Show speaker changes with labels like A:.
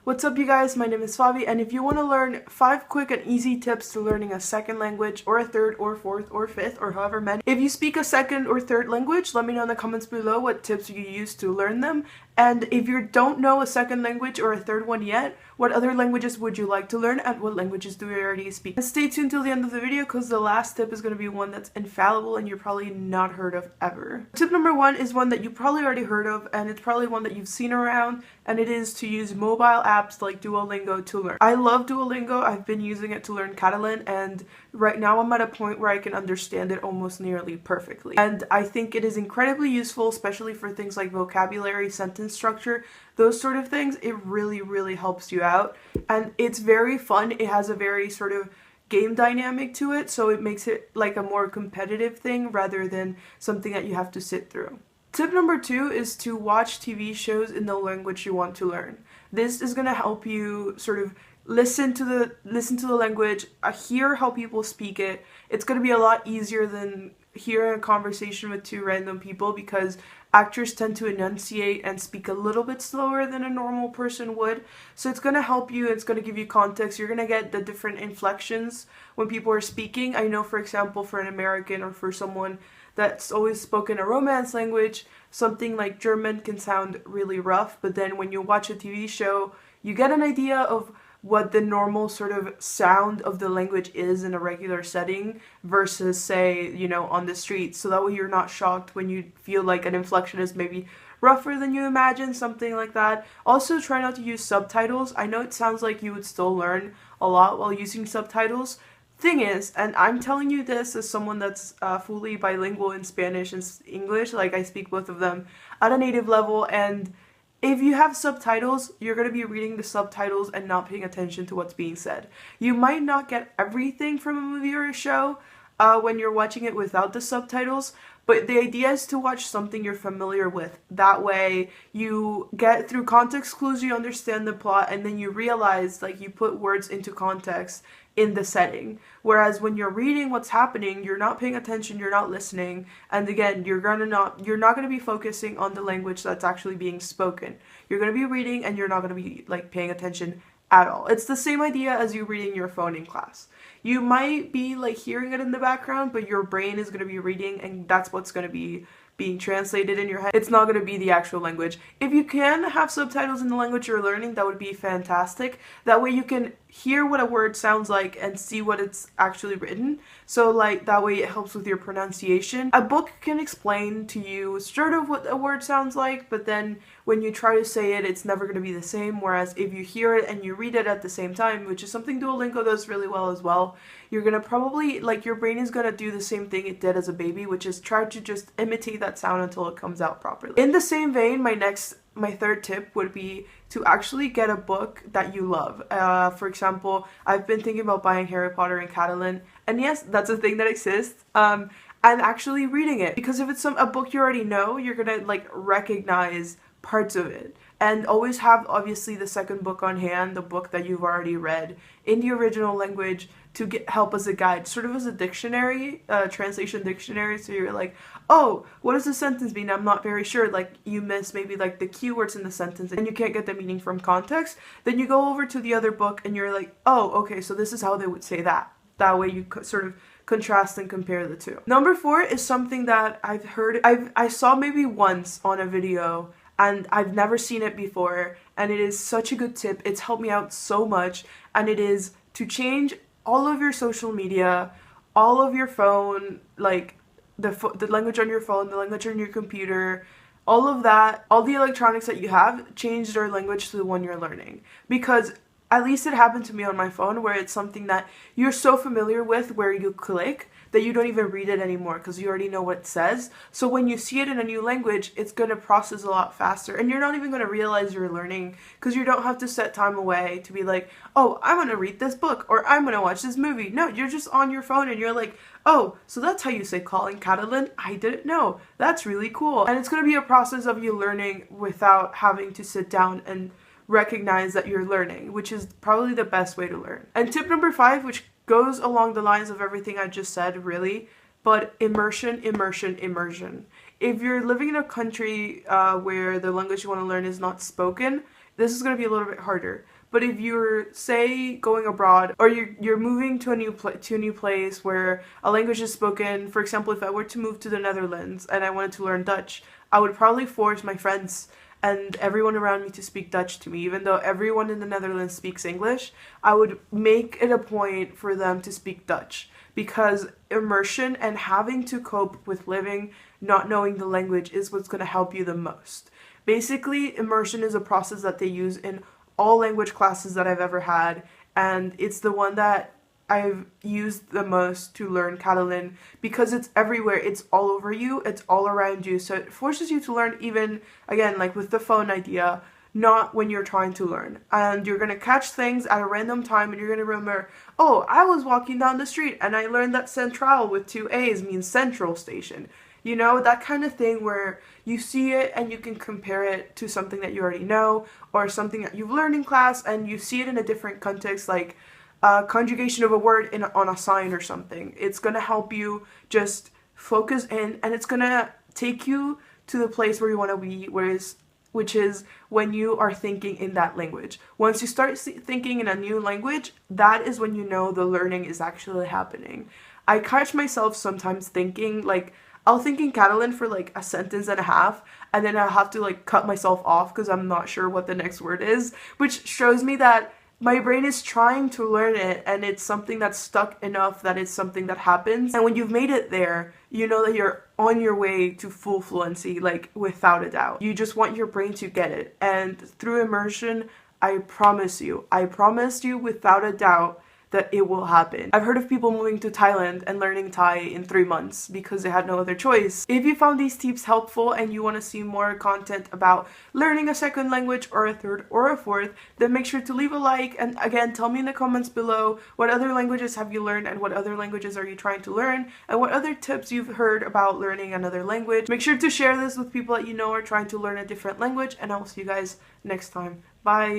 A: What's up you guys, my name is Fabi, and if you want to learn 5 quick and easy tips to learning a second language or a third or fourth or fifth or however many. If you speak a second or third language, let me know in the comments below what tips you use to learn them. And if you don't know a second language or a third one yet, what other languages would you like to learn and what languages do you already speak? And stay tuned till the end of the video because the last tip is going to be one that's infallible and you're probably not heard of ever. Tip number 1 is one that you probably already heard of, and it's probably one that you've seen around, and it is to use mobile apps like Duolingo to learn. I love Duolingo. I've been using it to learn Catalan, and right now I'm at a point where I can understand it almost nearly perfectly. And I think it is incredibly useful, especially for things like vocabulary, sentence structure, those sort of things. It really helps you out, and it's very fun. It has a very sort of game dynamic to it, so it makes it like a more competitive thing rather than something that you have to sit through. Tip number 2 is to watch TV shows in the language you want to learn. This is going to help you sort of listen to the language, hear how people speak it. It's going to be a lot easier than hearing a conversation with 2 random people because actors tend to enunciate and speak a little bit slower than a normal person would. So it's going to help you, it's going to give you context. You're going to get the different inflections when people are speaking. I know, for example, for an American or for someone that's always spoken a Romance language, something like German can sound really rough, but then when you watch a TV show, you get an idea of what the normal sort of sound of the language is in a regular setting versus, say, you know, on the street. So that way you're not shocked when you feel like an inflection is maybe rougher than you imagine, something like that. Also, try not to use subtitles. I know it sounds like you would still learn a lot while using subtitles. Thing is, and I'm telling you this as someone that's fully bilingual in Spanish and English, like I speak both of them at a native level, and if you have subtitles, you're going to be reading the subtitles and not paying attention to what's being said. You might not get everything from a movie or a show when you're watching it without the subtitles, but the idea is to watch something you're familiar with. That way you get through context clues, you understand the plot, and then you realize, like, you put words into context in the setting. Whereas when you're reading what's happening, you're not paying attention, you're not listening, and again, you're not going to be focusing on the language that's actually being spoken. You're going to be reading and you're not going to be like paying attention at all. It's the same idea as you reading your phone in class. You might be like hearing it in the background, but your brain is going to be reading, and that's what's going to be being translated in your head. It's not going to be the actual language. If you can have subtitles in the language you're learning, that would be fantastic. That way you can hear what a word sounds like and see what it's actually written. So like that way it helps with your pronunciation. A book can explain to you sort of what a word sounds like, but then when you try to say it, it's never going to be the same. Whereas if you hear it and you read it at the same time, which is something Duolingo does really well as well, you're going to probably, like, your brain is going to do the same thing it did as a baby, which is try to just imitate that sound until it comes out properly. In the same vein, my third tip would be to actually get a book that you love. For example, I've been thinking about buying Harry Potter in Catalan, and yes, that's a thing that exists. And actually reading it, because if it's a book you already know, you're gonna like recognize parts of it. And always have, obviously, the second book on hand, the book that you've already read in the original language, to help as a guide, sort of as a dictionary, translation dictionary. So you're like, oh, what does the sentence mean? I'm not very sure. Like, you miss maybe like the keywords in the sentence and you can't get the meaning from context. Then you go over to the other book and you're like, oh, okay, so this is how they would say that. That way you sort of contrast and compare the two. Number 4 is something that I've heard, I saw maybe once on a video, and I've never seen it before, and it is such a good tip. It's helped me out so much, and it is to change all of your social media, all of your phone, like the language on your phone, the language on your computer, all of that, all the electronics that you have, change their language to the one you're learning. Because at least it happened to me on my phone, where it's something that you're so familiar with, where you click, that you don't even read it anymore because you already know what it says. So when you see it in a new language, it's going to process a lot faster, and you're not even going to realize you're learning because you don't have to set time away to be like, oh, I'm going to read this book or I'm going to watch this movie. No, you're just on your phone and you're like, oh, so that's how you say call in Catalan? I didn't know. That's really cool. And it's going to be a process of you learning without having to sit down and recognize that you're learning, which is probably the best way to learn. And tip number 5, which goes along the lines of everything I just said, really, but immersion. If you're living in a country where the language you want to learn is not spoken, this is going to be a little bit harder. But if you're, say, going abroad, or you're moving to a new place where a language is spoken, for example, if I were to move to the Netherlands and I wanted to learn Dutch, I would probably force my friends and everyone around me to speak Dutch to me. Even though everyone in the Netherlands speaks English, I would make it a point for them to speak Dutch, because immersion and having to cope with living not knowing the language is what's going to help you the most. Basically, immersion is a process that they use in all language classes that I've ever had, and it's the one that I've used the most to learn Catalan, because it's everywhere, it's all over you, it's all around you, so it forces you to learn, even, again, like with the phone idea, not when you're trying to learn. And you're gonna catch things at a random time and you're gonna remember, oh, I was walking down the street and I learned that central with 2 A's means central station. You know, that kind of thing where you see it and you can compare it to something that you already know, or something that you've learned in class and you see it in a different context, like conjugation of a word on a sign or something. It's going to help you just focus in, and it's going to take you to the place where you want to be, which is when you are thinking in that language. Once you start thinking in a new language, that is when you know the learning is actually happening. I catch myself sometimes thinking, like, I'll think in Catalan for like a sentence and a half, and then I'll have to like cut myself off because I'm not sure what the next word is, which shows me that my brain is trying to learn it, and it's something that's stuck enough that it's something that happens. And when you've made it there, you know that you're on your way to full fluency, like without a doubt. You just want your brain to get it. And through immersion, I promise you without a doubt that it will happen. I've heard of people moving to Thailand and learning Thai in 3 months because they had no other choice. If you found these tips helpful and you want to see more content about learning a second language or a third or a fourth, then make sure to leave a like, and again, tell me in the comments below what other languages have you learned and what other languages are you trying to learn, and what other tips you've heard about learning another language. Make sure to share this with people that you know are trying to learn a different language, and I will see you guys next time. Bye!